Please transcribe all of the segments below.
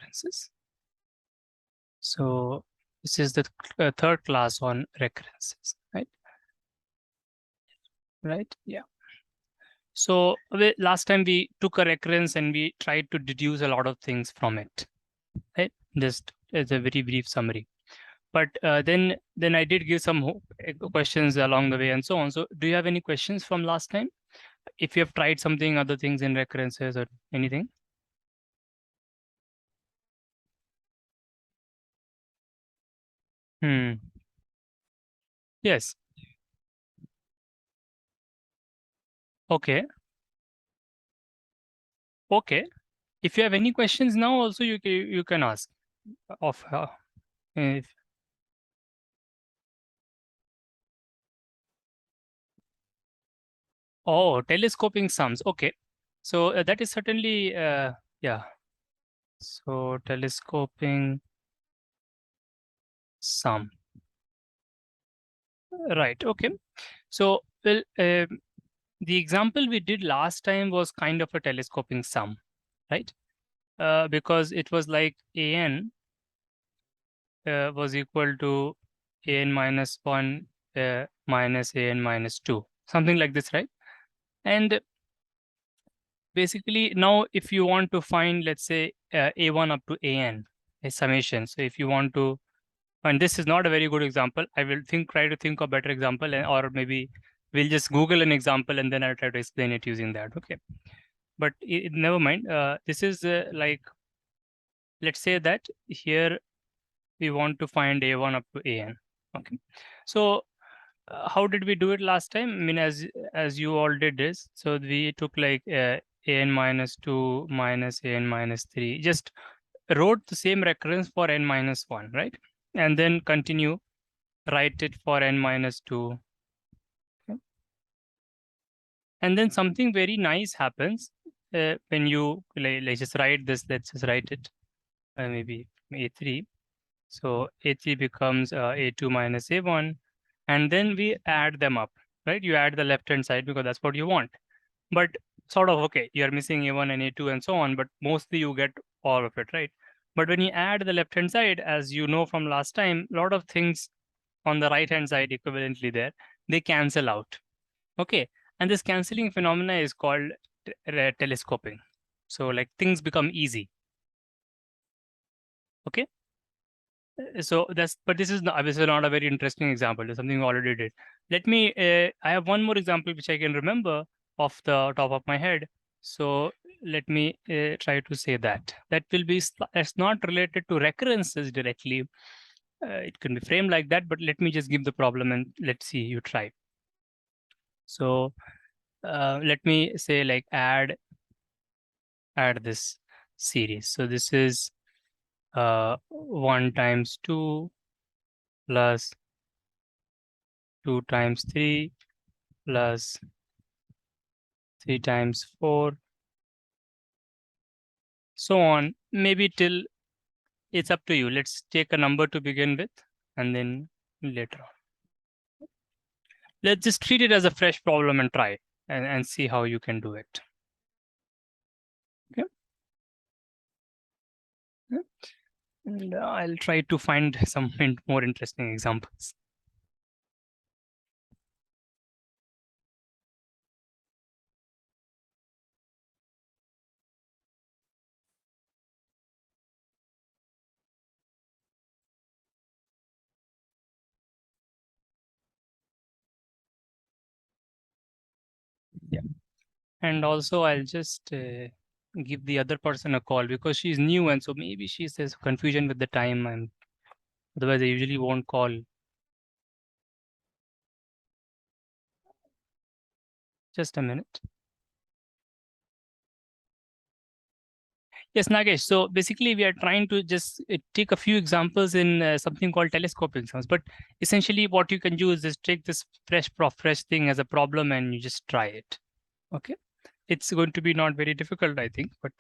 recurrences. So this is the third class on recurrences, right? Right? Yeah. So last time we took a recurrence and we tried to deduce a lot of things from it, right? Just as a very brief summary. But then I did give some questions along the way and so on. So do you have any questions from last time? If you have tried something, other things in recurrences or anything? Hmm. Yes. Okay. Okay. If you have any questions now, also you can ask of if, oh, telescoping sums. Okay. So that is certainly yeah. So telescoping sum. Right. Okay. So well, the example we did last time was kind of a telescoping sum, right? Because it was like an was equal to an minus 1 minus an minus 2, something like this, right? And basically now if you want to find, let's say, a1 up to an, a summation. So if you want to, and this is not a very good example, I will try to think of better example, or maybe we'll just Google an example and then I'll try to explain it using that. Okay. But never mind. This is like, let's say that here we want to find a1 up to an. Okay. So how did we do it last time? I mean, as you all did this, so we took like an minus 2 minus an minus 3, just wrote the same recurrence for n minus 1, right? And then continue, write it for n minus 2. Okay. And then something very nice happens when you, let's just write this, let's just write it, maybe a3. So a3 becomes a2 minus a1, and then we add them up, right? You add the left-hand side because that's what you want. But sort of, okay, you're missing a1 and a2 and so on, but mostly you get all of it, right? But when you add the left-hand side, as you know from last time, a lot of things on the right-hand side equivalently there, they cancel out, okay? And this canceling phenomena is called telescoping. So like things become easy, okay? So that's, but this is not a very interesting example. It's something we already did. Let me, I have one more example which I can remember off the top of my head. So let me try to say that. That will be, it's not related to recurrences directly. It can be framed like that, but let me just give the problem and let's see, you try. So let me say like add this series. So this is 1 times 2 plus 2 times 3 plus 3 times 4, so on, maybe till, it's up to you. Let's take a number to begin with and then later on. Let's just treat it as a fresh problem and try and see how you can do it. Okay. And I'll try to find some more interesting examples. Yeah. And also I'll just give the other person a call because she's new and so maybe she says confusion with the time, and otherwise I usually won't call. Just a minute. Yes, Nagesh. So basically, we are trying to just take a few examples in something called telescoping sums. But essentially, what you can do is just take this fresh thing as a problem and you just try it. Okay. It's going to be not very difficult, I think. But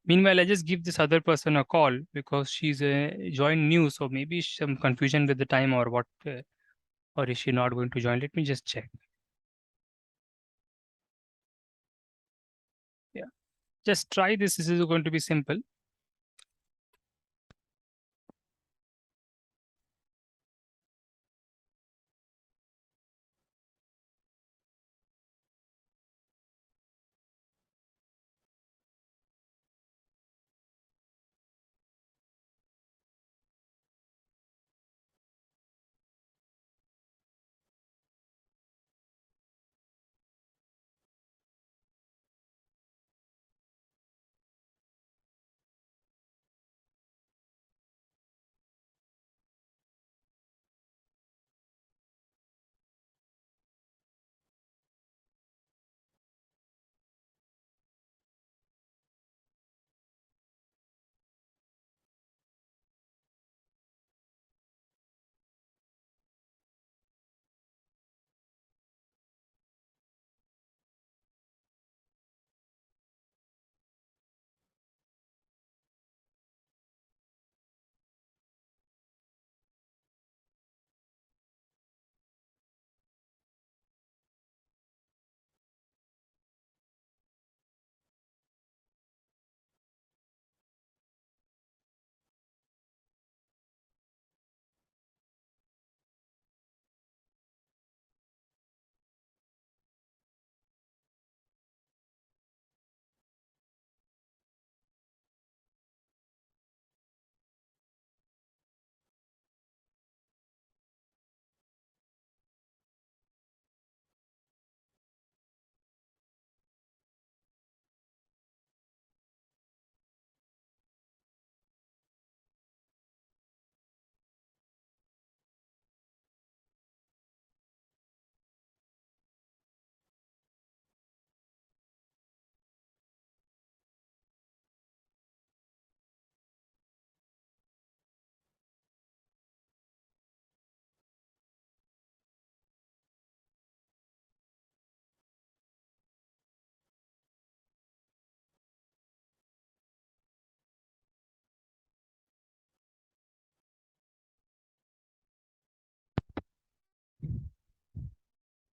meanwhile, I just give this other person a call because she's joined new. So maybe some confusion with the time or what, or is she not going to join? Let me just check. Yeah. Just try this. This is going to be simple.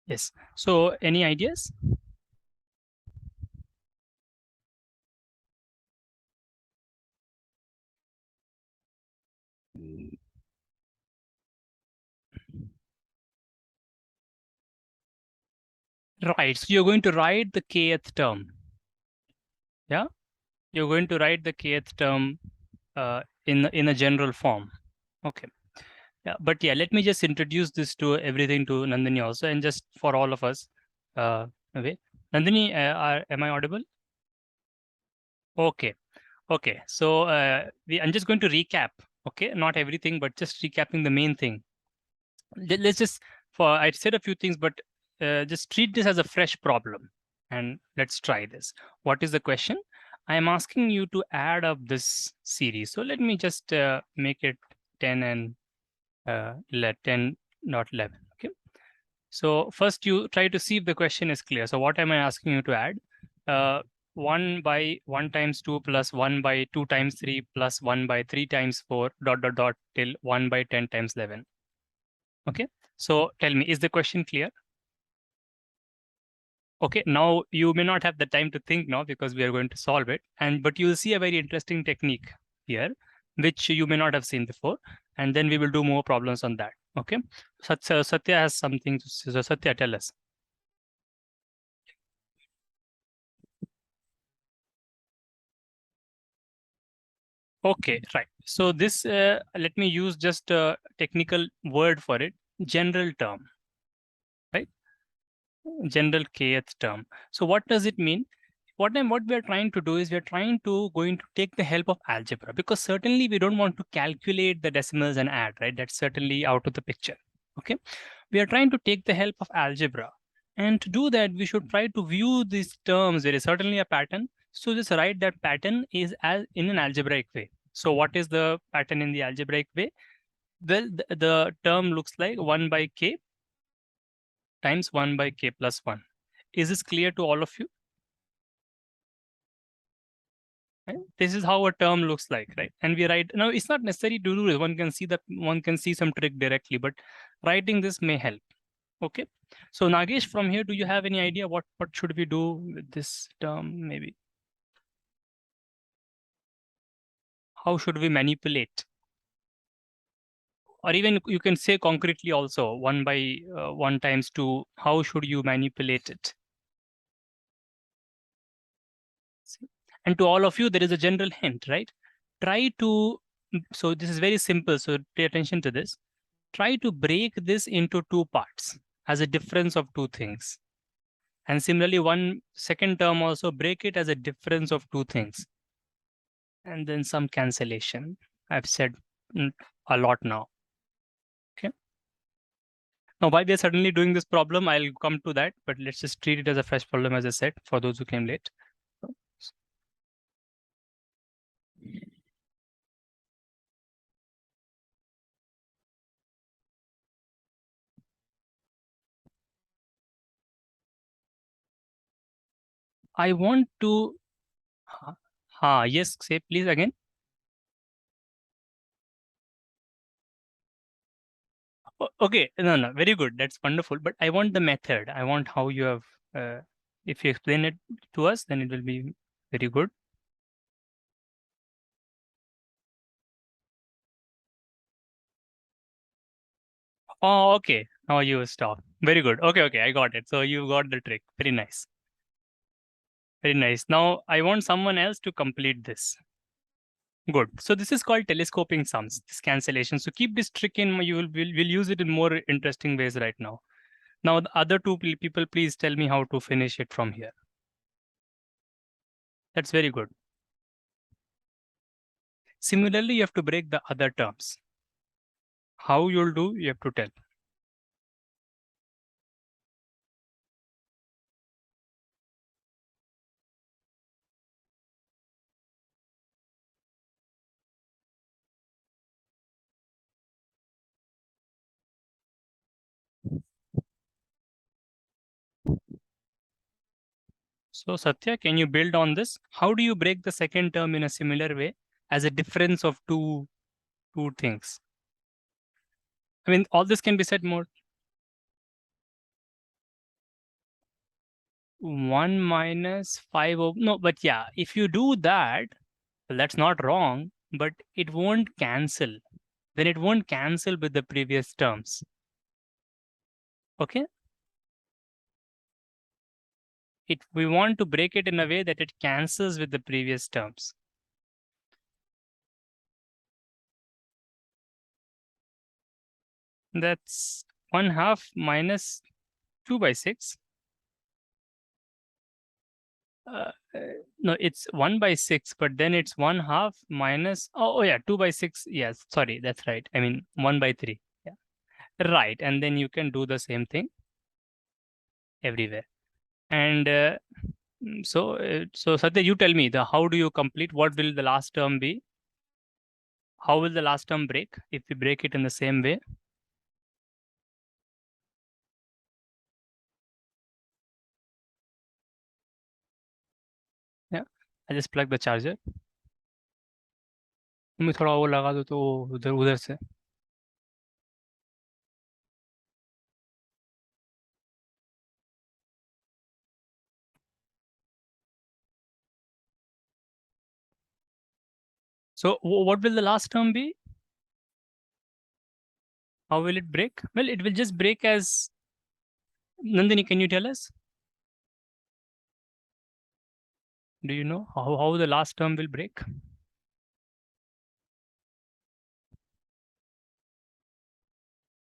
Yes. So any ideas? Right. So you're going to write the kth term. Yeah. You're going to write the kth term in a general form. Okay. Yeah. But yeah, let me just introduce this to everything to Nandini also, and just for all of us. Okay. Nandini, am I audible? Okay. Okay. So I'm just going to recap. Okay. Not everything, but just recapping the main thing. Let's just I said a few things, but just treat this as a fresh problem, and let's try this. What is the question? I am asking you to add up this series. So let me just make it 10 and let 10 not 11. Okay. So first you try to see if the question is clear. So what am I asking you to add? Uh, 1 by 1 times 2 plus 1 by 2 times 3 plus 1 by 3 times 4 dot dot dot till 1 by 10 times 11. Okay. So tell me, is the question clear? Okay, now you may not have the time to think now because we are going to solve it. But you'll see a very interesting technique here, which you may not have seen before. And then we will do more problems on that. Okay. Satya has something to say. So Satya, tell us. Okay, right. So this, let me use just a technical word for it, general term, right? General kth term. So what does it mean? What we are trying to do is we are going to take the help of algebra, because certainly we don't want to calculate the decimals and add, right? That's certainly out of the picture. Okay. We are trying to take the help of algebra. And to do that, we should try to view these terms. There is certainly a pattern. So just write that pattern is as in an algebraic way. So what is the pattern in the algebraic way? Well, the term looks like 1 by k times 1 by k plus 1. Is this clear to all of you? Right? This is how a term looks like, right? And we write, now it's not necessary to do this. One can see some trick directly, but writing this may help. Okay. So Nagesh, from here, do you have any idea what should we do with this term? Maybe how should we manipulate? Or even you can say concretely also 1 by 1 times 2. How should you manipulate it? See? And to all of you, there is a general hint, right? Try to, so this is very simple. So pay attention to this. Try to break this into two parts as a difference of two things. And similarly, one second term also break it as a difference of two things. And then some cancellation. I've said a lot now. Okay. Now, why we are suddenly doing this problem, I'll come to that, but let's just treat it as a fresh problem, as I said, for those who came late. I want to, yes, say please again. Okay, no, very good. That's wonderful. But I want the method. I want how you have, if you explain it to us, then it will be very good. Oh, okay. Now you stop. Very good. Okay, I got it. So you got the trick. Very nice. Very nice. Now I want someone else to complete this. Good. So this is called telescoping sums, this cancellation. So keep this trick in. We'll use it in more interesting ways right now. Now the other two people, please tell me how to finish it from here. That's very good. Similarly, you have to break the other terms. How you'll do, you have to tell. So Satya, can you build on this? How do you break the second term in a similar way as a difference of two things? I mean, all this can be said more. 1 minus 5 over, no, but yeah, if you do that, well, that's not wrong, but it won't cancel. Then it won't cancel with the previous terms. Okay? We want to break it in a way that it cancels with the previous terms. That's 1/2 minus 2 by 6. Uh, no, it's 1 by 6, but then it's 1/2 minus, oh yeah, 2 by 6. Yes, sorry, that's right. I mean, 1 by 3. Yeah, right. And then you can do the same thing everywhere. And so Satya, you tell me, how do you complete? What will the last term be? How will the last term break if we break it in the same way? Yeah, I just plug the charger. मैं थोड़ा वो लगा दो तो उधर उधर से. So what will the last term be? How will it break? Well, it will just break as, Nandini, can you tell us? Do you know how the last term will break?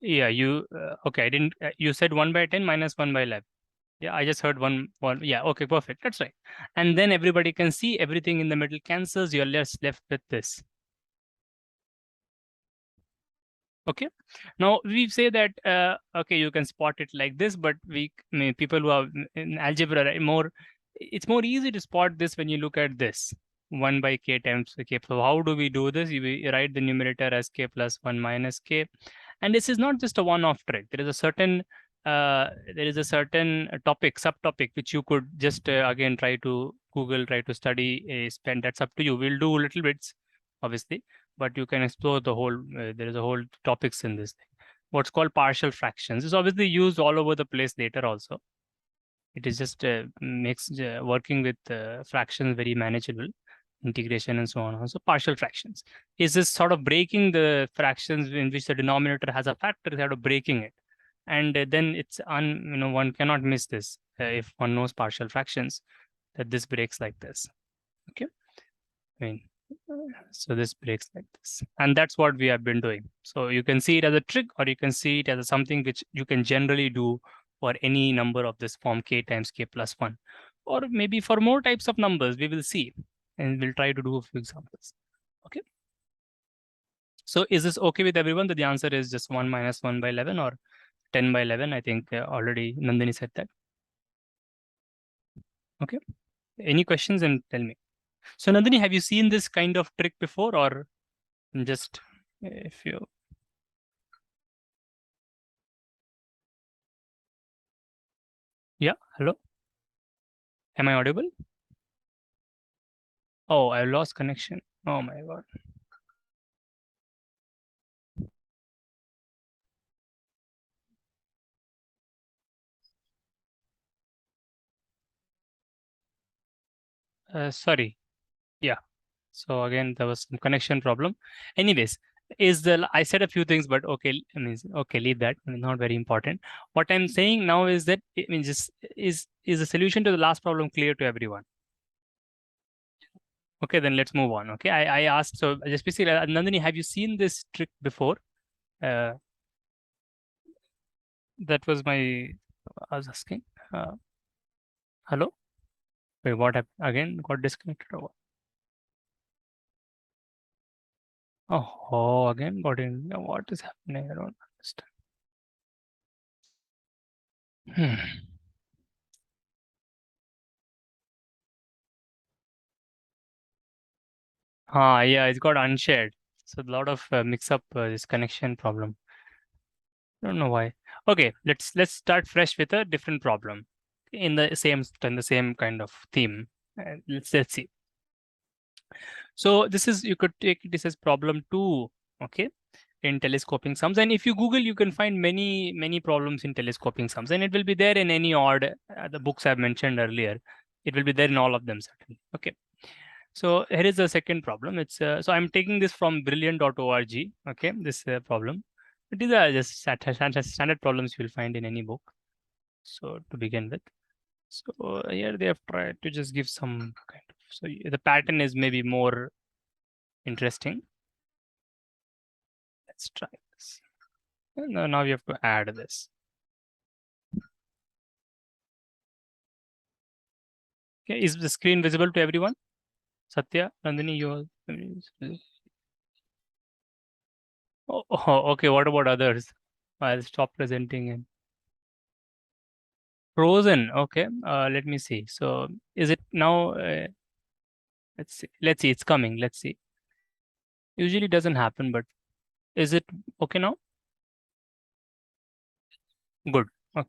Yeah, okay, I didn't, you said 1 by 10 minus 1 by 11. Yeah, I just heard one. Yeah, okay, perfect. That's right. And then everybody can see everything in the middle cancels. You're left with this. Okay. Now we say that okay, you can spot it like this, but people who are in algebra are more, it's more easy to spot this when you look at this 1 by k times k. So how do we do this? We write the numerator as k plus 1 minus k, and this is not just a one-off trick. There is a certain topic, subtopic, which you could just again try to Google, try to study, spend. That's up to you. We'll do little bits, obviously, but you can explore the whole. There is a whole topics in this thing. What's called partial fractions is obviously used all over the place later also. It is just makes working with fractions very manageable, integration and so on. Also, partial fractions is this sort of breaking the fractions in which the denominator has a factor, instead of breaking it, and then it's one cannot miss this if one knows partial fractions, that this breaks like this. Okay, I mean, so this breaks like this, and that's what we have been doing. So you can see it as a trick, or you can see it as something which you can generally do for any number of this form k times k plus 1, or maybe for more types of numbers. We will see, and we'll try to do a few examples. Okay. So is this okay with everyone that the answer is just 1 minus 1 by 11 or 10 by 11? I think already Nandini said that. Okay. Any questions, and tell me. So Nandini, have you seen this kind of trick before, or just if you? Yeah, hello. Am I audible? Oh, I lost connection. Oh my God. Sorry. Yeah. So again, there was some connection problem. Anyways, I said a few things, but okay, I mean, okay, leave that. I mean, not very important. What I'm saying now is that, I mean, just is the solution to the last problem clear to everyone? Okay, then let's move on. Okay, I asked, so just basically, Nandini, have you seen this trick before? Uh, that was my, I was asking. Hello? Wait, what happened? Again, got disconnected or what? Oh, again got in. What is happening? I don't understand. Yeah, it's got unshared. So a lot of mix up this connection problem. I don't know why. Okay, let's start fresh with a different problem in the same kind of theme. Let's see. So this is, you could take this as problem 2. Okay, in telescoping sums. And if you Google, you can find many problems in telescoping sums, and it will be there in any odd the books I've mentioned earlier. It will be there in all of them certainly. Okay. So here is the second problem. It's so I'm taking this from brilliant.org. Okay, this problem. These are just standard problems you will find in any book. So to begin with, so here they have tried to just give some kind of. So the pattern is maybe more interesting. Let's try this. Now you have to add this. Okay, is the screen visible to everyone? Satya, Nandini, you. Okay. What about others? I'll stop presenting and frozen. Okay. Let me see. So is it now? Let's see. Let's see. It's coming. Let's see. Usually doesn't happen, but is it okay now? Good. Okay,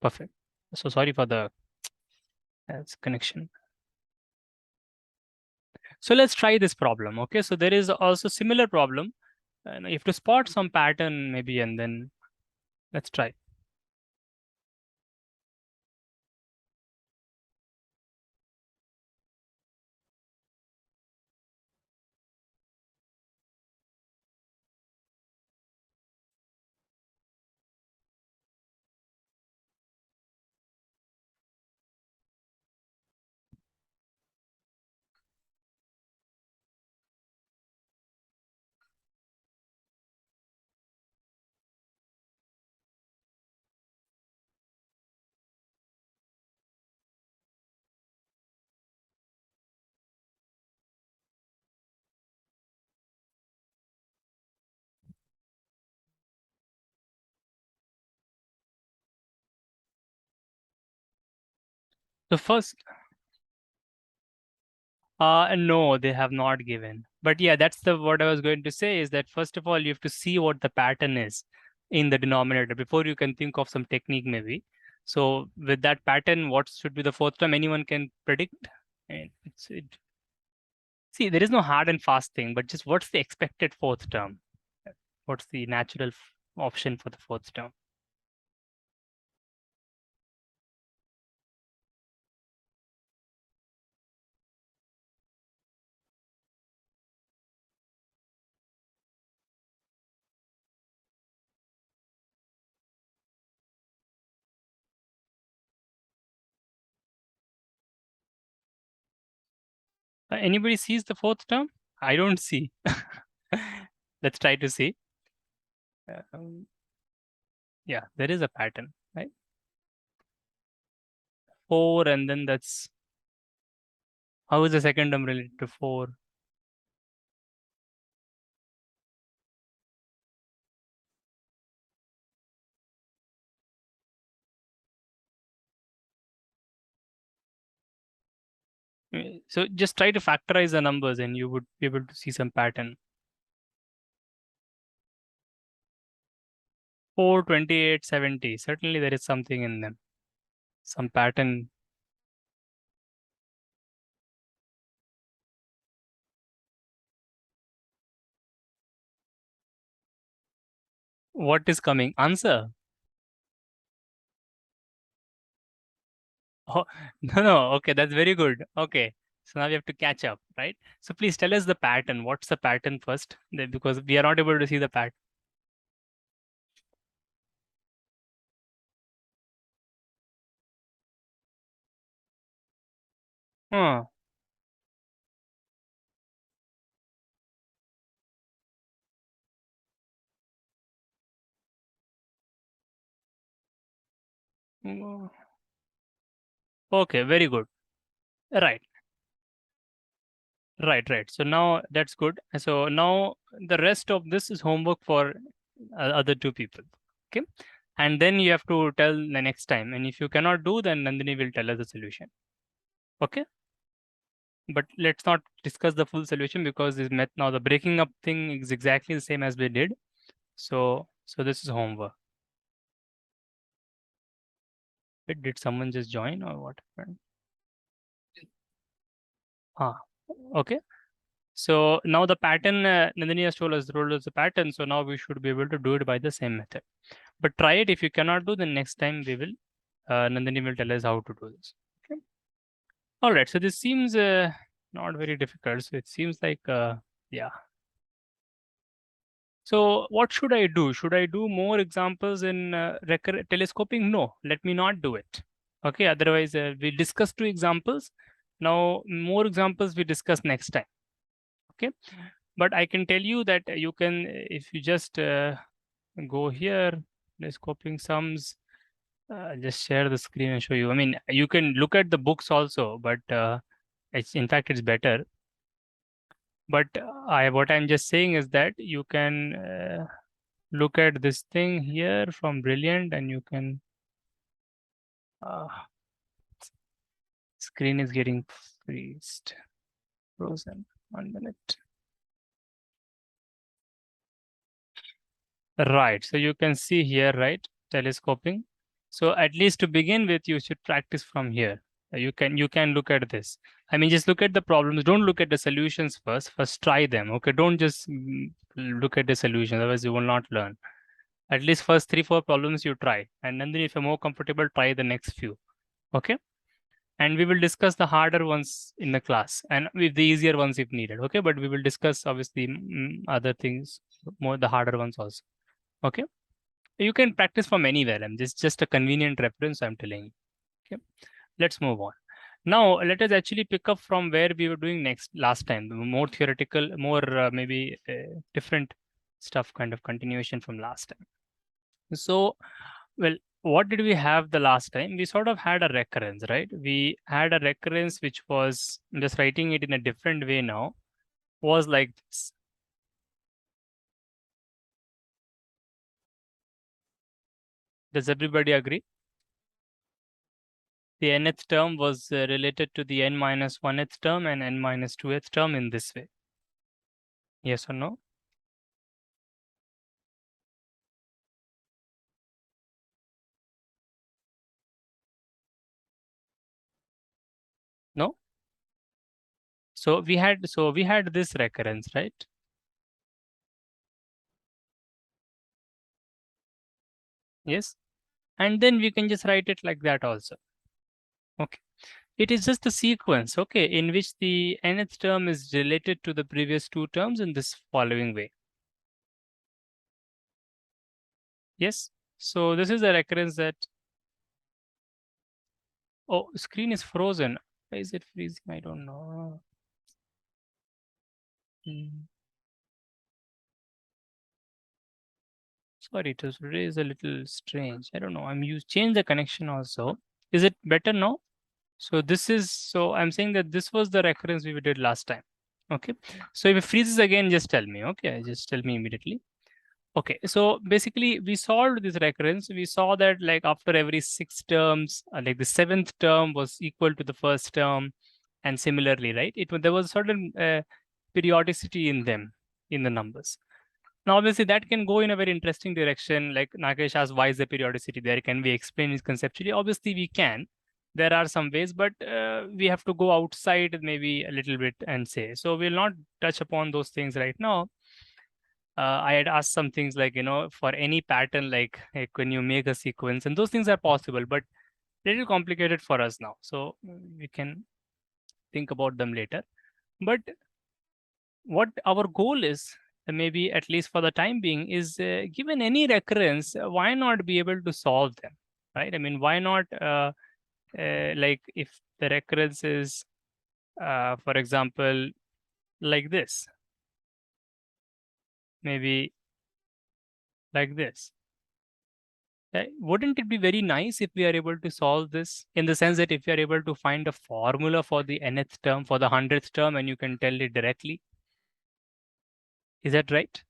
perfect. So sorry for the connection. So let's try this problem. Okay. So there is also similar problem. You have to spot some pattern maybe, and then let's try. So first, no, they have not given. But yeah, that's the what I was going to say is that first of all, you have to see what the pattern is in the denominator before you can think of some technique maybe. So with that pattern, what should be the fourth term? Anyone can predict. And see, there is no hard and fast thing, but just what's the expected fourth term? What's the natural option for the fourth term? Anybody sees the fourth term? I don't see. Let's try to see. Yeah, there is a pattern, right? 4, and then that's how is the second term related to 4? So just try to factorize the numbers and you would be able to see some pattern. 4, 28, 70. Certainly there is something in them. Some pattern. What is coming? Answer. Oh, no. Okay, that's very good. Okay. So now we have to catch up, right? So please tell us the pattern. What's the pattern first? Because we are not able to see the pattern. Huh. Mm, okay, very good. Right. Right. So now that's good. So now the rest of this is homework for other two people. Okay. And then you have to tell the next time. And if you cannot do, then Nandini will tell us the solution. Okay. But let's not discuss the full solution because this now the breaking up thing is exactly the same as we did. So this is homework. Did someone just join or what happened? Ah, okay. So now the pattern, Nandini has told us the pattern. So now we should be able to do it by the same method. But try it. If you cannot do, then next time we will, Nandini will tell us how to do this. Okay. All right. So this seems not very difficult. So it seems like, yeah. So what should I do? Should I do more examples in telescoping? No, let me not do it. Okay. Otherwise, we discuss 2 examples. Now, more examples we discuss next time. Okay. But I can tell you that you can, if you just go here, telescoping sums, just share the screen and show you. I mean, you can look at the books also, but in fact, it's better. But what I'm just saying is that you can look at this thing here from Brilliant, and you can. Screen is getting frozen. 1 minute. Right. So you can see here, right? Telescoping. So at least to begin with, you should practice from here. You can look at this. I mean, just look at the problems. Don't look at the solutions first. First, try them. Okay. Don't just look at the solutions. Otherwise, you will not learn. At least first 3-4 problems you try, and then if you're more comfortable, try the next few. Okay. And we will discuss the harder ones in the class, and with the easier ones if needed. Okay. But we will discuss obviously other things, more the harder ones also. Okay. You can practice from anywhere. I'm just a convenient reference I'm telling you. Okay. Let's move on. Now let us actually pick up from where we were doing last time. More theoretical, more maybe different stuff, kind of continuation from last time. So, well, what did we have the last time? We sort of had a recurrence, right? We had a recurrence which was, I'm just writing it in a different way now, was like this. Does everybody agree? The nth term was related to the n minus 1th term and n minus 2th term in this way. Yes or no? No? So we had this recurrence, right? Yes. And then we can just write it like that also. Okay. It is just a sequence, okay, in which the nth term is related to the previous 2 terms in this following way. Yes. So this is a recurrence that, oh, screen is frozen. Why is it freezing? I don't know. Sorry, today is a little strange. I don't know. Change the connection also. Is it better now? So I'm saying that this was the recurrence we did last time. Okay. So if it freezes again, just tell me. Okay. Just tell me immediately. Okay. So basically we solved this recurrence. We saw that like after every 6 terms, like the 7th term was equal to the first term, and similarly, right? There was a certain periodicity in them, in the numbers. Now, obviously, that can go in a very interesting direction. Like Nagesh asked, why is the periodicity there? Can we explain it conceptually? Obviously, we can. There are some ways, but we have to go outside maybe a little bit and say. So we'll not touch upon those things right now. I had asked some things like, for any pattern, like when you make a sequence, and those things are possible, but a little complicated for us now. So we can think about them later. But what our goal is, maybe at least for the time being, is given any recurrence, why not be able to solve them, right? I mean, why not, like if the recurrence is, for example, like this, maybe like this. Wouldn't it be very nice if we are able to solve this, in the sense that if you are able to find a formula for the nth term, for the 100th term, and you can tell it directly? Is that right?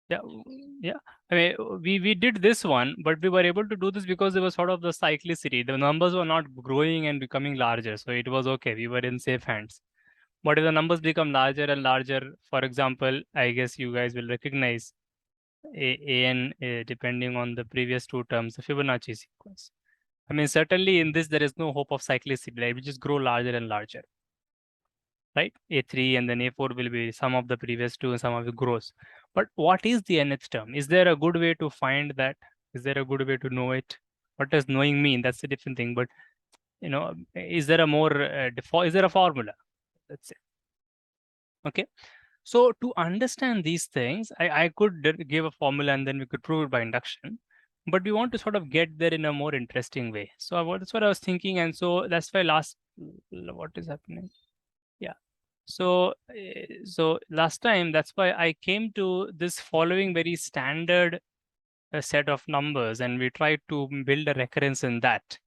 Yeah, yeah. I mean, we did this one, but we were able to do this because there was sort of the cyclicity. The numbers were not growing and becoming larger, so it was okay. We were in safe hands. But if the numbers become larger and larger, for example, I guess you guys will recognize an depending on the previous 2 terms, the Fibonacci sequence. I mean, certainly in this there is no hope of cyclicity. Right? We just grow larger and larger, right? A3 and then A4 will be sum of the previous two and sum of the gross. But what is the nth term? Is there a good way to find that? Is there a good way to know it? What does knowing mean? That's a different thing. But is there a more is there a formula? Let's say. Okay. So to understand these things, I could give a formula and then we could prove it by induction. But we want to sort of get there in a more interesting way. So that's what I was thinking. And so that's why what is happening? Yeah. So last time, that's why I came to this following very standard set of numbers, and we tried to build a recurrence in that.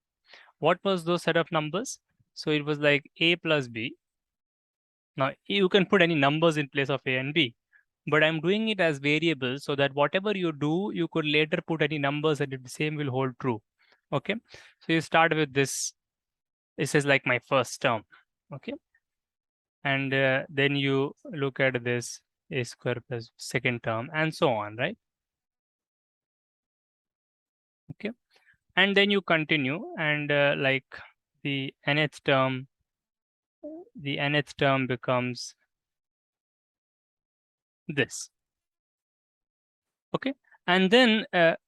What was those set of numbers? So it was like A plus B. Now you can put any numbers in place of A and B, but I'm doing it as variables so that whatever you do, you could later put any numbers and the same will hold true. Okay. So you start with this. This is like my first term. Okay. And then you look at this A square plus second term and so on, right? Okay. And then you continue and like the nth term becomes this. Okay. And then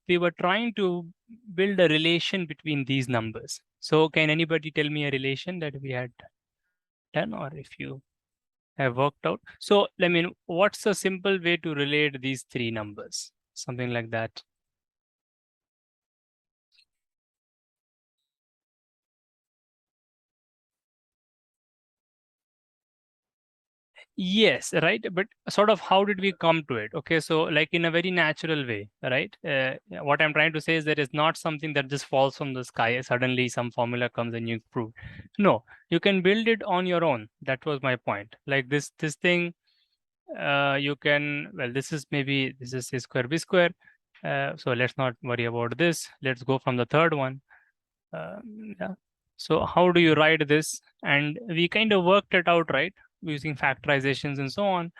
we were trying to build a relation between these numbers. So can anybody tell me a relation that we had done, or if you have worked out? So I mean, what's a simple way to relate these three numbers? Something like that. Yes, right. But sort of how did we come to it? Okay, so like in a very natural way, right? What I'm trying to say is there is not something that just falls from the sky. Suddenly some formula comes and you prove. No, you can build it on your own. That was my point. Like this thing, you can, well, this is a square b square. So let's not worry about this. Let's go from the third one. Yeah. So how do you write this? And we kind of worked it out, right? Using factorizations and so on.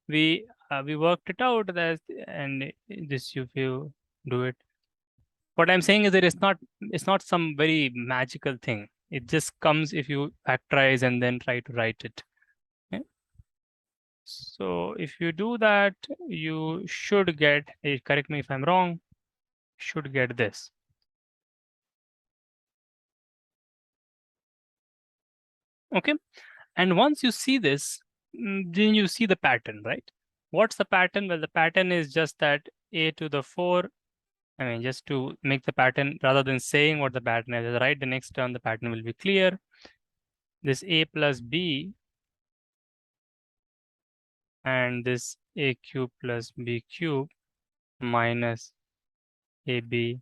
We worked it out that, and this if you do it. What I'm saying is that it's not some very magical thing. It just comes if you factorize and then try to write it. Okay? So if you do that, you should get, correct me if I'm wrong, should get this. Okay. And once you see this, then you see the pattern, right? What's the pattern? Well, the pattern is just that a to the 4. I mean, just to make the pattern, rather than saying what the pattern is, write the next term, the pattern will be clear. This a plus b and this a cube plus b cube minus ab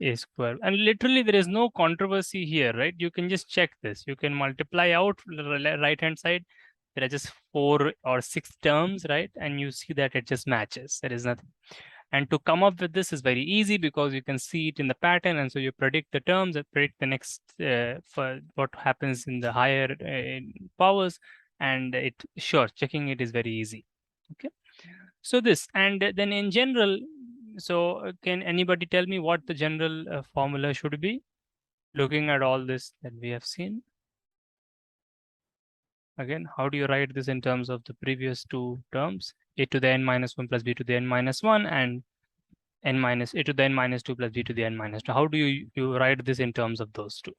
a square. And literally there is no controversy here, right? You can just check this. You can multiply out the right-hand side. There are just 4 or 6 terms, right? And you see that it just matches. There is nothing. And to come up with this is very easy because you can see it in the pattern. And so you predict the terms and predict the next for what happens in the higher powers. And checking it is very easy. Okay. So this, and then in general, so can anybody tell me what the general formula should be? Looking at all this that we have seen. Again, how do you write this in terms of the previous two terms? A to the n minus 1 plus b to the n minus 1 and n minus a to the n minus 2 plus b to the n minus 2. How do you write this in terms of those two?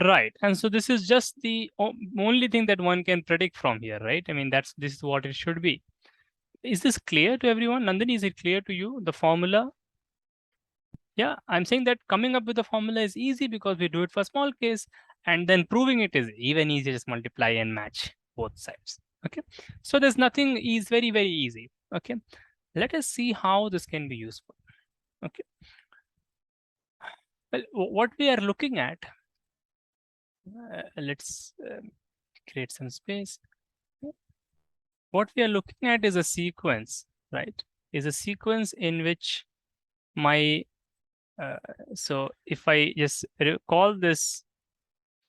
Right. And so this is just the only thing that one can predict from here, right? I mean, this is what it should be. Is this clear to everyone? Nandini, is it clear to you, the formula? Yeah, I'm saying that coming up with the formula is easy because we do it for small case, and then proving it is even easier, just multiply and match both sides. Okay. So there's nothing is very, very easy. Okay. Let us see how this can be useful. Okay. Well, what we are looking at, let's create some space. What we are looking at is a sequence, right? Is a sequence in which my, so if I just call this,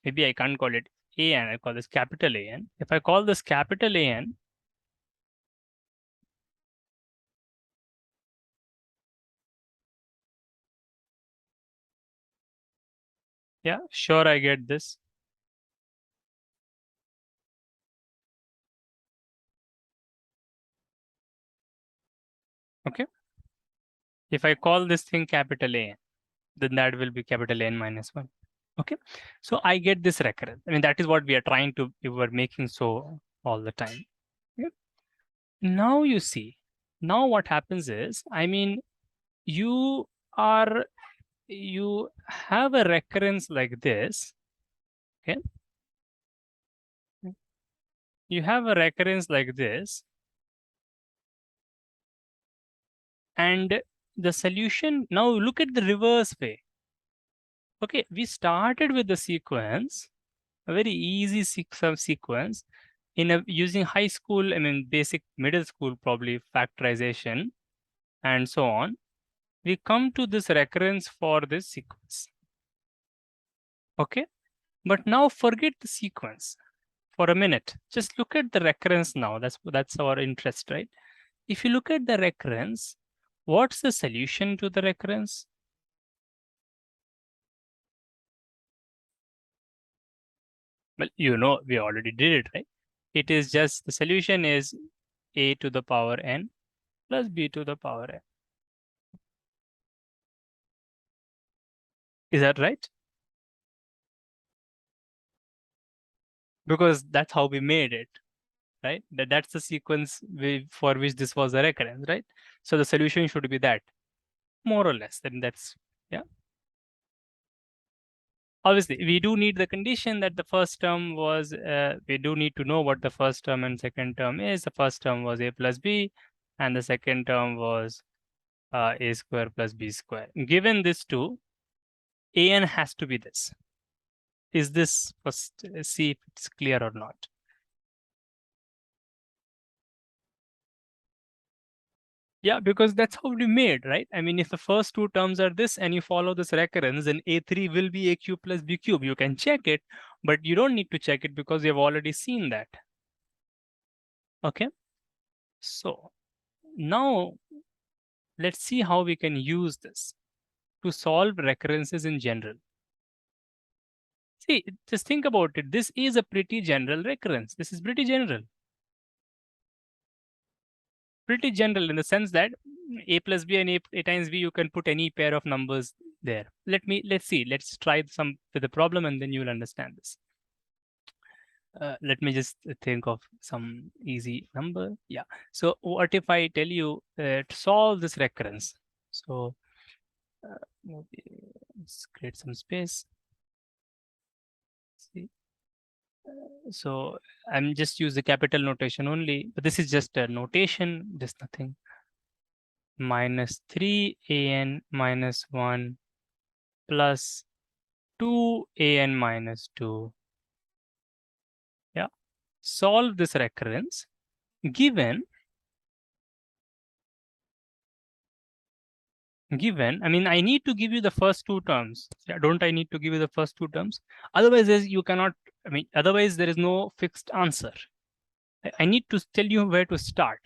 maybe I can't call it AN, I call this capital AN. If I call this capital AN, Yeah, sure, I get this. Okay. If I call this thing capital A, then that will be capital N minus 1. Okay. So I get this recurrence. I mean, that is what we are trying to, we were making so all the time. Yeah. Now you see, now what happens is, I mean, you are, you have a recurrence like this. Okay. You have a recurrence like this, and the solution, now look at the reverse way. Okay, we started with the sequence, a very easy sequence in a, using high school, I mean basic middle school probably factorization and so on. We come to this recurrence for this sequence. Okay, but now forget the sequence for a minute. Just look at the recurrence now. That's our interest, right? If you look at the recurrence, what's the solution to the recurrence? Well, you know, we already did it, right? It is just the solution is a to the power n plus b to the power n. Is that right? Because that's how we made it, right? That's the sequence for which this was a recurrence, right? So the solution should be that, more or less. Then that's, yeah. Obviously, we do need the condition that the first term was, we do need to know what the first term and second term is. The first term was a plus b, and the second term was a square plus b square. Given this two, an has to be this. Is this, first, see if it's clear or not. Yeah, because that's how we made, right? I mean, if the first two terms are this and you follow this recurrence, then A3 will be A cube plus B cube. You can check it, but you don't need to check it because you've already seen that. Okay. So now let's see how we can use this to solve recurrences in general. See, just think about it. This is a pretty general recurrence. This is pretty general. Pretty general in the sense that a plus b and a times b, you can put any pair of numbers there. Let's see, let's try some with the problem and then you'll understand this. Let me just think of some easy number. Yeah. So what if I tell you to solve this recurrence? So maybe let's create some space. See. So I'm just use the capital notation only, but this is just a notation, just nothing. Minus 3 an minus 1 plus 2 an minus 2. Yeah. Solve this recurrence given, I mean, I need to give you the first two terms. Yeah, don't I need to give you the first two terms? Otherwise, you cannot, I mean, otherwise there is no fixed answer. I need to tell you where to start.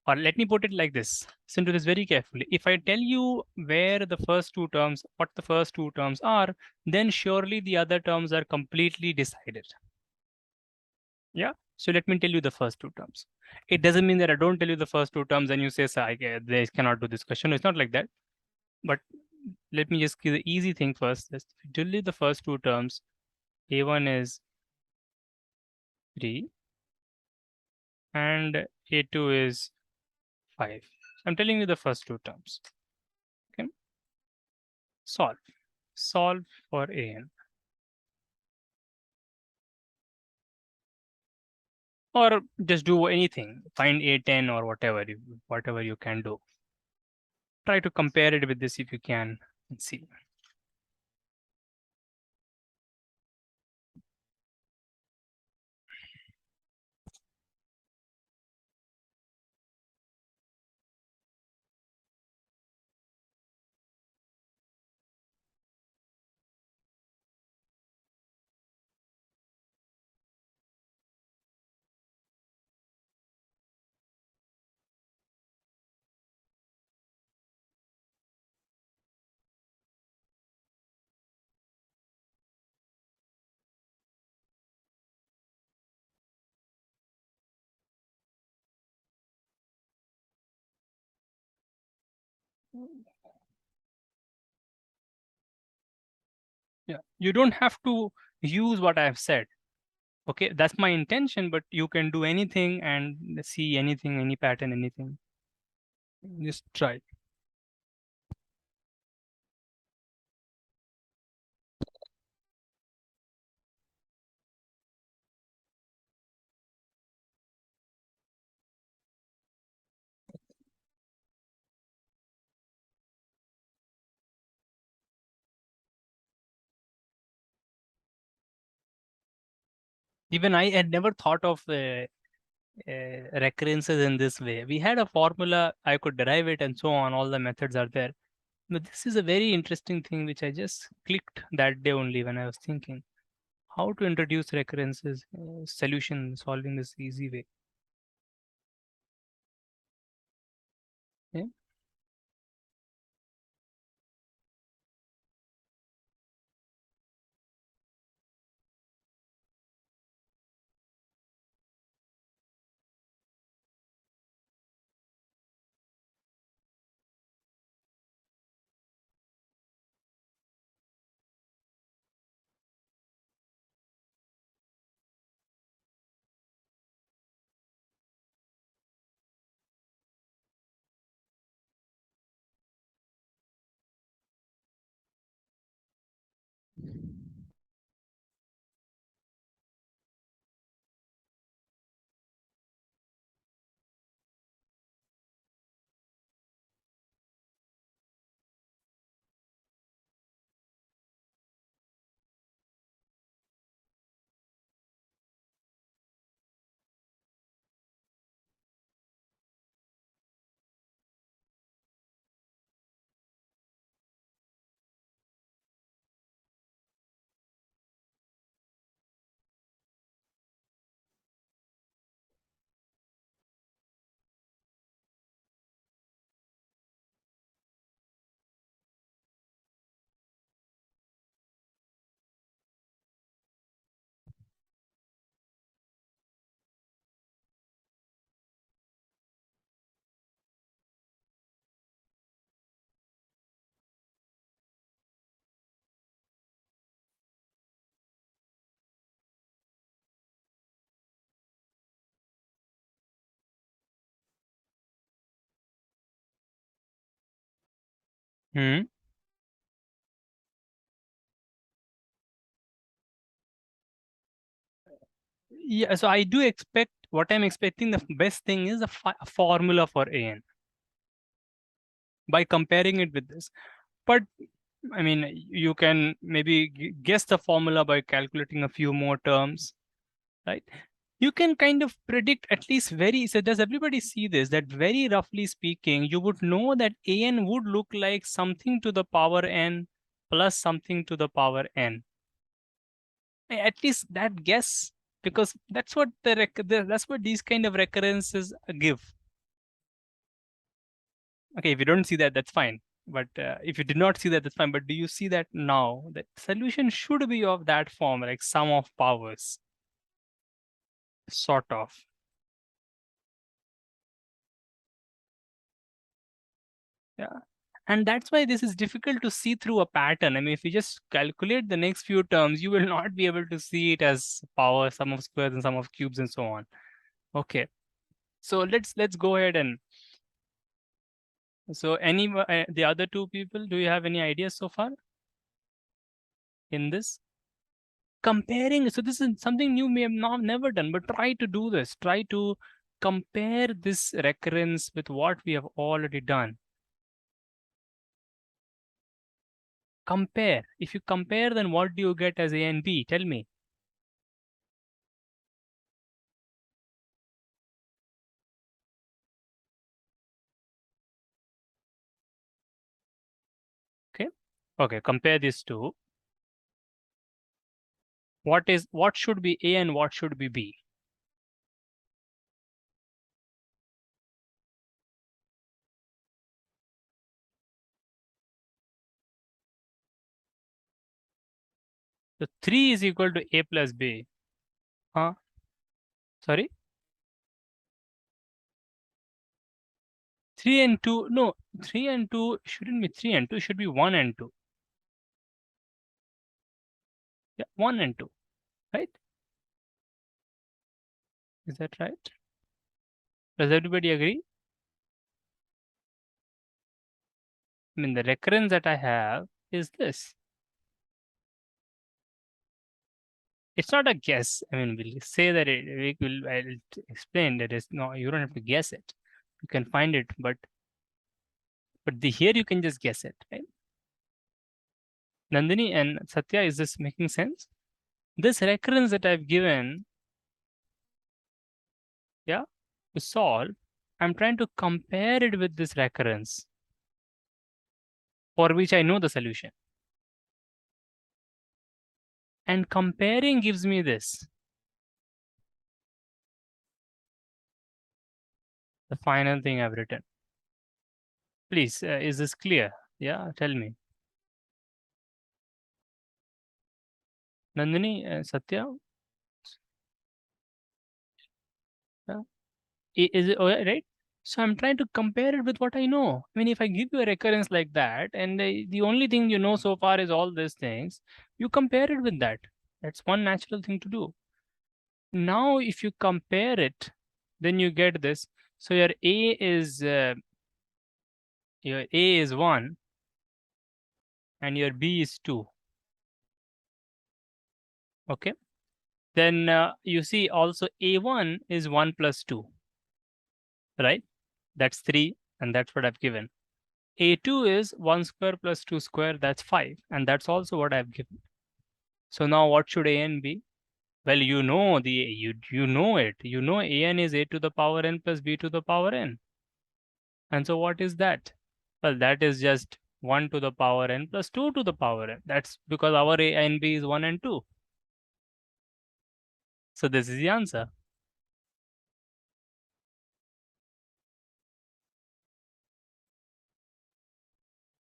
Or let me put it like this. Listen to this very carefully. If I tell you where the first two terms, what the first two terms are, then surely the other terms are completely decided. Yeah. So let me tell you the first two terms. It doesn't mean that I don't tell you the first two terms and you say, "Sir, they cannot do this question." It's not like that. But let me just give the easy thing first. Let's delete the first two terms. A1 is 3 and A2 is 5. I'm telling you the first two terms. Okay. Solve. Solve for an. Or just do anything. Find A10 or whatever you can do. Try to compare it with this if you can and see. Yeah, you don't have to use what I've said. Okay, that's my intention, but you can do anything and see anything, any pattern, anything. Just try. Even I had never thought of recurrences in this way. We had a formula, I could derive it and so on, all the methods are there. But this is a very interesting thing which I just clicked that day only when I was thinking how to introduce recurrences, solution, solving this easy way. Yeah. Hmm. Yeah, so I do expect what I'm expecting. The best thing is a formula for AN by comparing it with this. But I mean, you can maybe guess the formula by calculating a few more terms, right? You can kind of predict at least very, so does everybody see this? That very roughly speaking, you would know that AN would look like something to the power n plus something to the power n. At least that guess, because that's what that's what these kind of recurrences give. Okay, if you don't see that, that's fine. But if you did not see that, that's fine. But do you see that now? That solution should be of that form, like sum of powers, sort of. Yeah. And that's why this is difficult to see through a pattern. I mean, if you just calculate the next few terms, you will not be able to see it as power, sum of squares and sum of cubes and so on. Okay. So let's go ahead and so any the other two people, do you have any ideas so far in this? Comparing, so this is something you may have not never done, but try to do this. Try to compare this recurrence with what we have already done. Compare. If you compare, then what do you get as A and B? Tell me. Okay. Okay. Compare these two. What should be A and what should be B? So 3 is equal to A plus B. Huh? Sorry? 3 and 2, no, 3 and 2 shouldn't be 3 and 2, should be 1 and 2. Yeah, 1 and 2, right? Is that right? Does everybody agree? I mean, the recurrence that I have is this. It's not a guess. I mean, we'll say that I'll explain that it's no, you don't have to guess it. You can find it, but here you can just guess it, right? Nandini and Satya, is this making sense? This recurrence that I've given, yeah, to solve, I'm trying to compare it with this recurrence for which I know the solution. And comparing gives me this, the final thing I've written. Please, is this clear? Yeah, tell me. Nandini, Satya, yeah? Is it right? So I'm trying to compare it with what I know. I mean, if I give you a recurrence like that, and the only thing you know so far is all these things, you compare it with that. That's one natural thing to do. Now, if you compare it, then you get this. So your A is 1 and your B is 2. Okay. Then you see also A1 is 1 plus 2, right? That's 3, and that's what I've given. A2 is 1 square plus 2 square, that's 5, and that's also what I've given. So now what should AN be? Well, you know you know it. You know AN is A to the power n plus B to the power n. And so what is that? Well, that is just 1 to the power n plus 2 to the power n. That's because our A and B is 1 and 2. So this is the answer.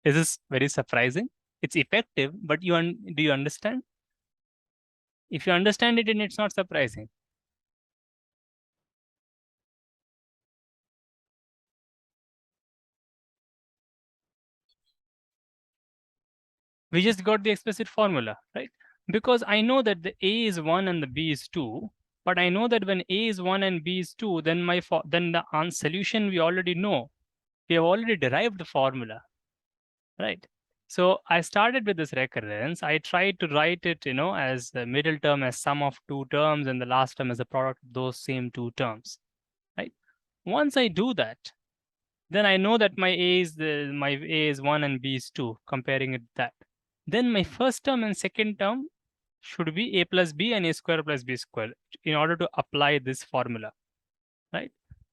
Is this very surprising? It's effective, but do you understand? If you understand it, then it's not surprising. We just got the explicit formula, right? Because I know that the A is 1 and the B is 2, but I know that when A is 1 and B is 2, then then the solution we already know. We have already derived the formula, right? So I started with this recurrence. I tried to write it, as the middle term as sum of two terms and the last term as the product of those same two terms, right? Once I do that, then I know that my A is 1 and B is 2, comparing it with that. Then my first term and second term should be A plus B and A square plus B square in order to apply this formula, right?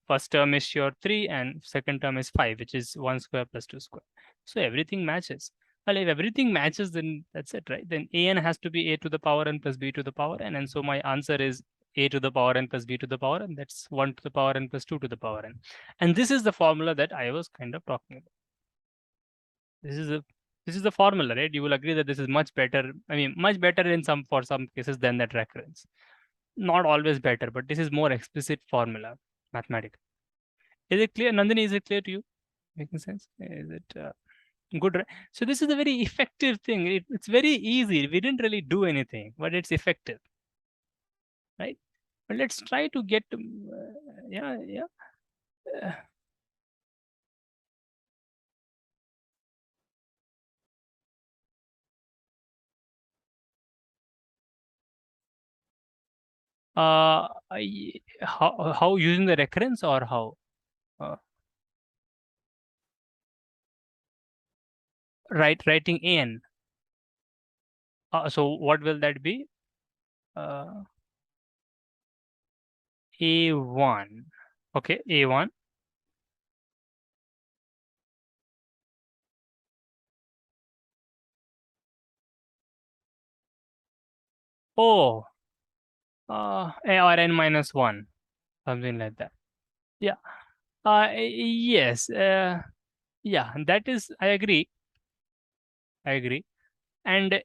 First term is sure 3 and second term is 5, which is 1 square plus 2 square. So everything matches. Well, if everything matches, then that's it, right? Then an has to be A to the power n plus B to the power n. And so my answer is A to the power n plus B to the power n. That's 1 to the power n plus 2 to the power n. And this is the formula that I was kind of talking about. This is the formula, right? You will agree that this is much better. I mean, much better for some cases than that recurrence. Not always better, but this is more explicit formula, mathematical. Is it clear, Nandini? Is it clear to you? Making sense? Is it good? So this is a very effective thing. It's very easy. We didn't really do anything, but it's effective, right? But let's try to get to, yeah. How using the recurrence or how? Uh, writing an. So what will that be? A1. Okay, A1. Oh, or n minus 1, something like that. Yeah. Yes. Yeah, that is, I agree. And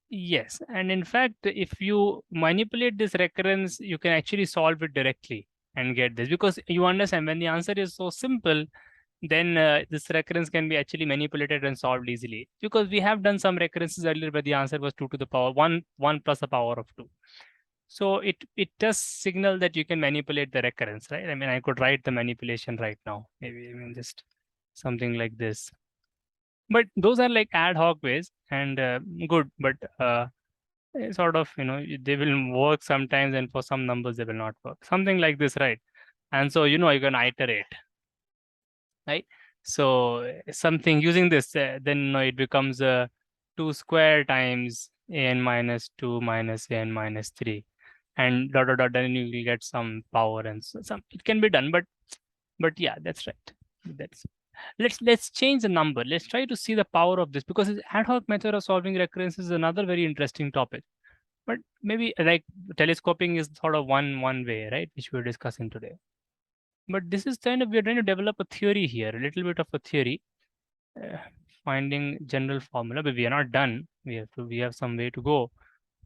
yes, and in fact, if you manipulate this recurrence, you can actually solve it directly and get this, because you understand when the answer is so simple, then this recurrence can be actually manipulated and solved easily, because we have done some recurrences earlier where the answer was 2 to the power 1, 1 plus the power of 2. So it does signal that you can manipulate the recurrence, right? I mean, I could write the manipulation right now. Maybe, I mean, just something like this. But those are like ad hoc ways, and good, but sort of, they will work sometimes, and for some numbers they will not work. Something like this, right? And so, you can iterate, right? So something using this, then it becomes 2 square times an minus 2 minus an minus 3, and dot dot dot, then you will get some power, and so some it can be done, but yeah, that's right. That's let's change the number. Let's try to see the power of this, because this ad hoc method of solving recurrences is another very interesting topic. But maybe like telescoping is sort of one way, right, which we're discussing today. But this is kind of, we're trying to develop a theory here, a little bit of a theory, uh, finding general formula, but we are not done. We have some way to go.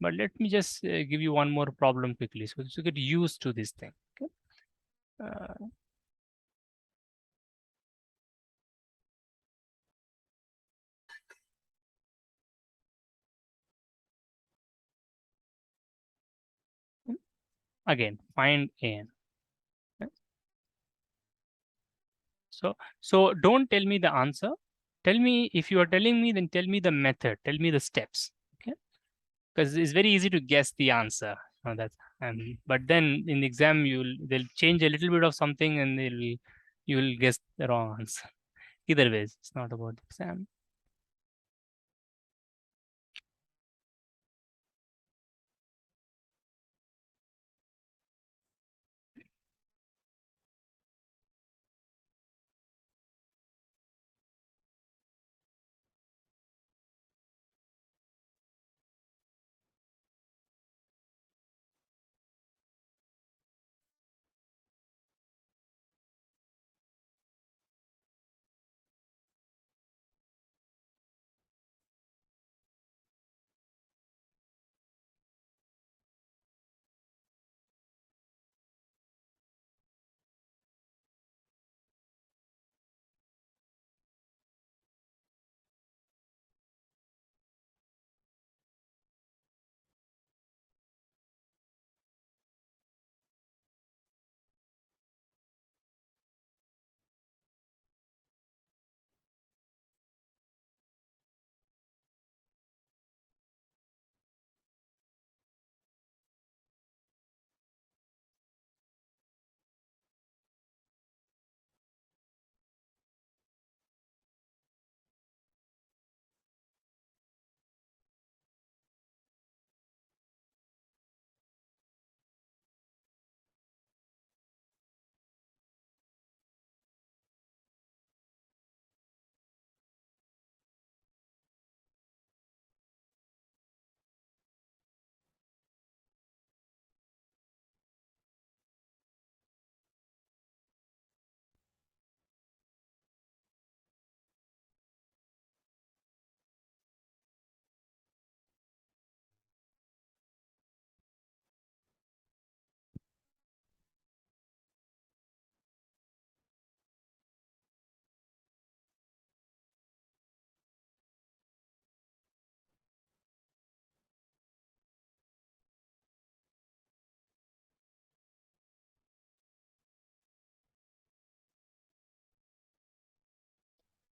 But let me just give you one more problem quickly, so you get used to this thing. Okay. Uh, Again, find an. Okay. So don't tell me the answer. Tell me, if you are telling me, then tell me the method. Tell me the steps. Okay. Because it's very easy to guess the answer. That's but then in the exam they'll change a little bit of something, and you'll guess the wrong answer. Either ways, it's not about the exam.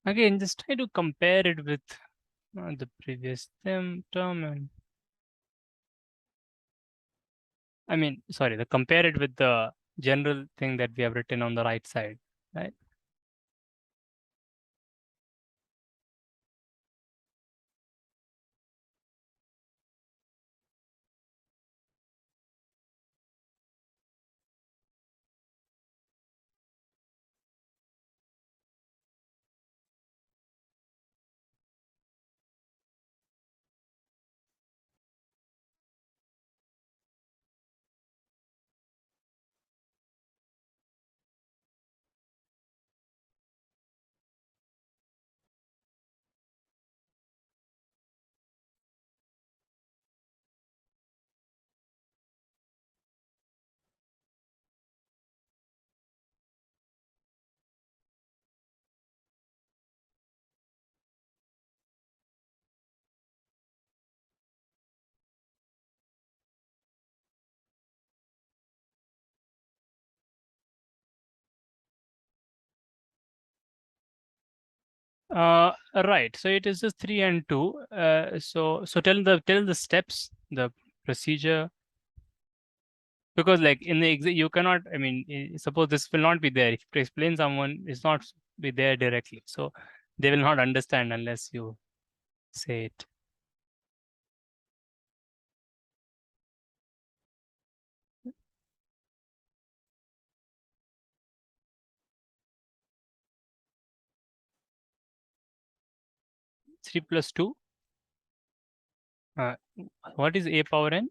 Again, just try to compare it with the previous term, and I mean, sorry, the compare it with the general thing that we have written on the right side, right? Right. So it is just 3 and 2. So tell the steps, the procedure, because like in the you cannot. I mean, suppose this will not be there. If you explain someone, it's not be there directly. So they will not understand unless you say it. 3 plus 2. Uh, what is a power n?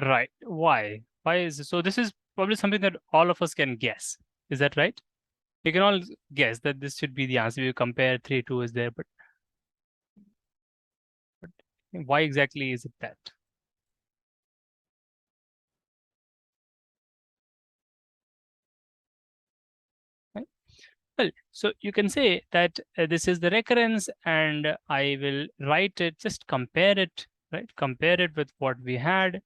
Right. Why? Why is this? So? This is probably something that all of us can guess. Is that right? We can all guess that this should be the answer. We compare 3, 2 is there, but why exactly is it that? Right? Well, so you can say that this is the recurrence, and I will write it, just compare it, right? Compare it with what we had.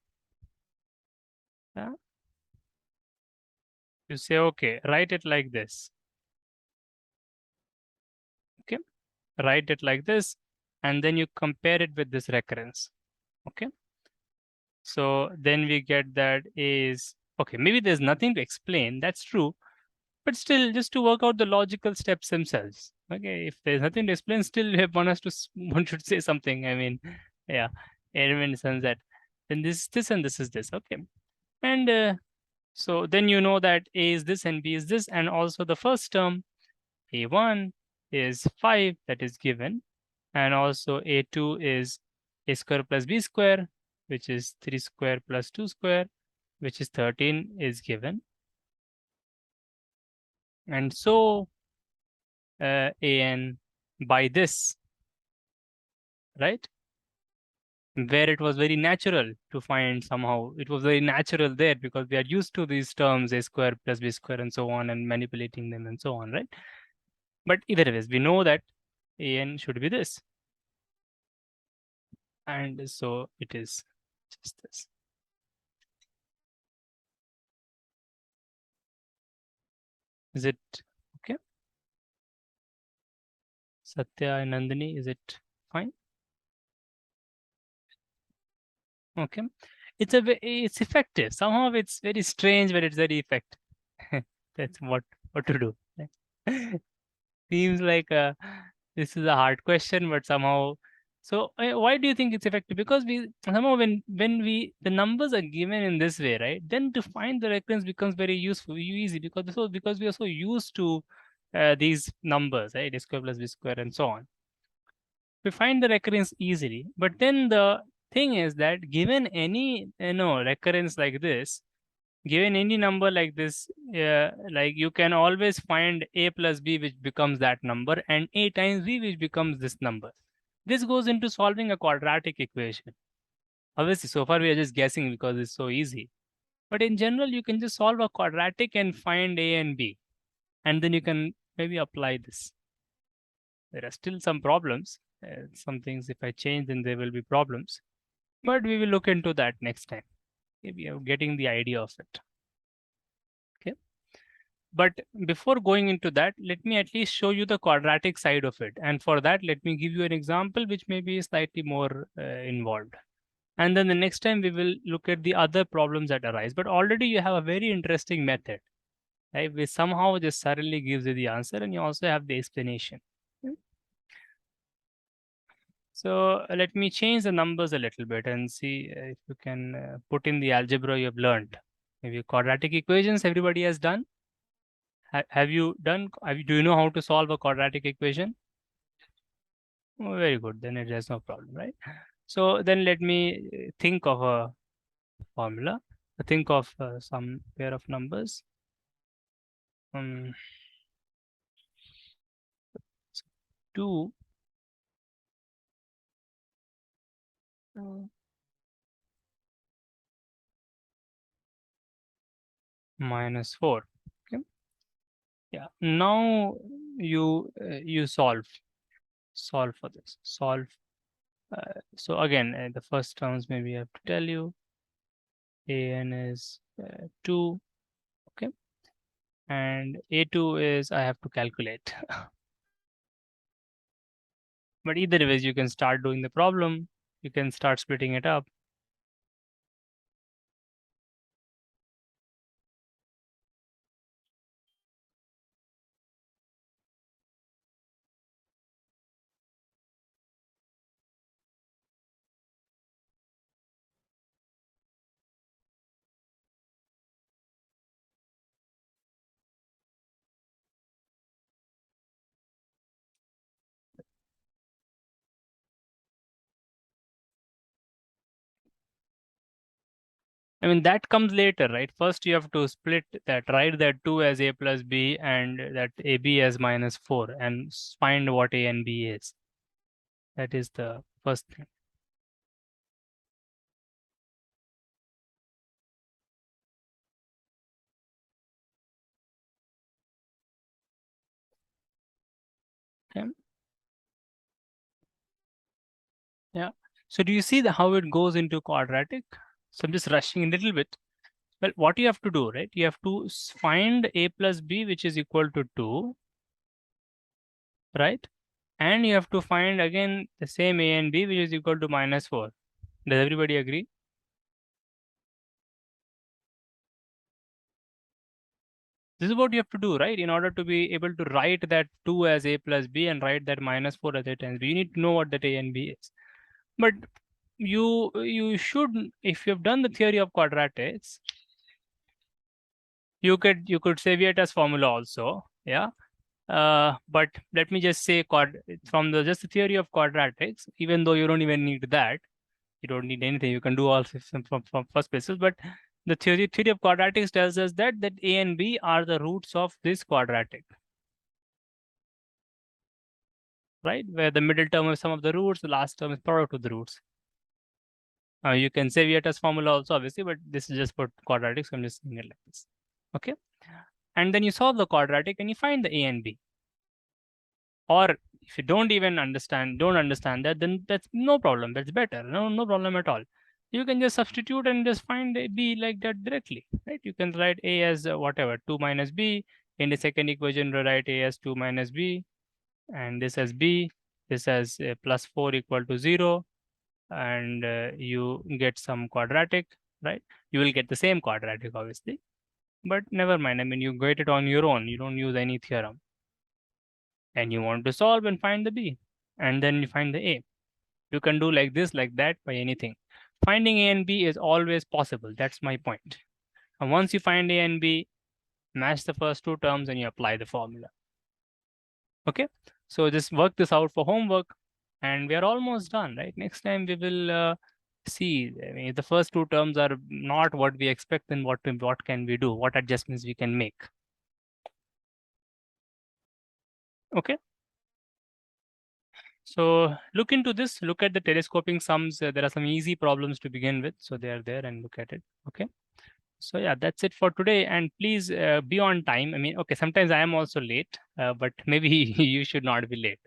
Yeah? You say, okay, write it like this. Okay, write it like this, and then you compare it with this recurrence. Okay, so then we get that is okay. Maybe there's nothing to explain. That's true, but still, just to work out the logical steps themselves. Okay, if there's nothing to explain, still one has to one should say something. I mean, yeah, in the sense that then this and this is this. Okay, and so then you know that A is this and B is this, and also the first term A1 is 5 that is given, and also A2 is A square plus B square, which is 3 square plus 2 square, which is 13 is given, and so an by this, right? Where it was very natural to find, somehow it was very natural there because we are used to these terms a square plus b square and so on, and manipulating them and so on, right? But either ways, we know that an should be this, and so it is just this. Is it okay? Satya and Nandini, is it fine? Okay. It's effective. Somehow it's very strange, but it's very effective. That's what to do. Seems like this is a hard question, but somehow. So why do you think it's effective? Because we somehow when we the numbers are given in this way, right? Then to find the recurrence becomes very useful, easy because we are so used to these numbers, right? A square plus b square and so on. We find the recurrence easily. But then the thing is that given any recurrence like this, given any number like this, like you can always find a plus b which becomes that number, and a times b which becomes this number. This goes into solving a quadratic equation. Obviously, so far we are just guessing because it's so easy. But in general, you can just solve a quadratic and find a and b, and then you can maybe apply this. There are still some problems. Some things, if I change, then there will be problems. But we will look into that next time. Maybe I'm getting the idea of it. Okay. But before going into that, let me at least show you the quadratic side of it. And for that, let me give you an example which may be slightly more involved. And then the next time we will look at the other problems that arise. But already you have a very interesting method, right? Which somehow just suddenly gives you the answer, and you also have the explanation. So let me change the numbers a little bit and see if you can put in the algebra you have learned. Maybe quadratic equations everybody has done. Have you done? Do you know how to solve a quadratic equation? Oh, very good. Then it has no problem, right? So then let me think of a formula. Think of some pair of numbers. Um, 2 minus 4. Okay. Yeah. Now you solve for this. Solve. So again, the first terms maybe I have to tell you. An is 2. Okay. and A2 is I have to calculate. But either ways, you can start doing the problem. You can start splitting it up. I mean, that comes later, right? First, you have to split that, write that 2 as A plus B and that AB as minus 4 and find what A and B is. That is the first thing. Okay. Yeah. So do you see how it goes into quadratic? So I'm just rushing a little bit. Well, what you have to do, right? You have to find A plus B, which is equal to 2, right? And you have to find again the same A and B, which is equal to minus 4. Does everybody agree? This is what you have to do, right? In order to be able to write that 2 as A plus B and write that minus 4 as A times B, you need to know what that A and B is. But you should, if you have done the theory of quadratics, you could say Vieta's formula also, yeah. But let me just say from the just the theory of quadratics, even though you don't even need that, you don't need anything, you can do all from first basis. But the theory of quadratics tells us that A and B are the roots of this quadratic, right? Where the middle term is sum of the roots, the last term is product of the roots. You can say Vieta's formula also, obviously, but this is just for quadratics, so I'm just saying it like this. Okay. And then you solve the quadratic and you find the A and B. Or if you don't understand that, then that's no problem. That's better. No problem at all. You can just substitute and just find a B like that directly, right? You can write A as whatever, 2 minus B. In the second equation, write A as 2 minus B, and this as B. This as plus 4 equal to 0, and you get some quadratic, right? You will get the same quadratic, obviously, but never mind. I mean, you get it on your own. You don't use any theorem. And you want to solve and find the B, and then you find the A. You can do like this, like that, by anything. Finding A and B is always possible. That's my point. And once you find A and B, match the first two terms and you apply the formula. Okay, so just work this out for homework, and we are almost done, right? Next time we will see. I mean, if the first two terms are not what we expect, then what can we do? What adjustments we can make? Okay. So look into this, look at the telescoping sums. There are some easy problems to begin with. So they are there, and look at it. Okay. So yeah, that's it for today. And please be on time. I mean, okay, sometimes I am also late, but maybe you should not be late.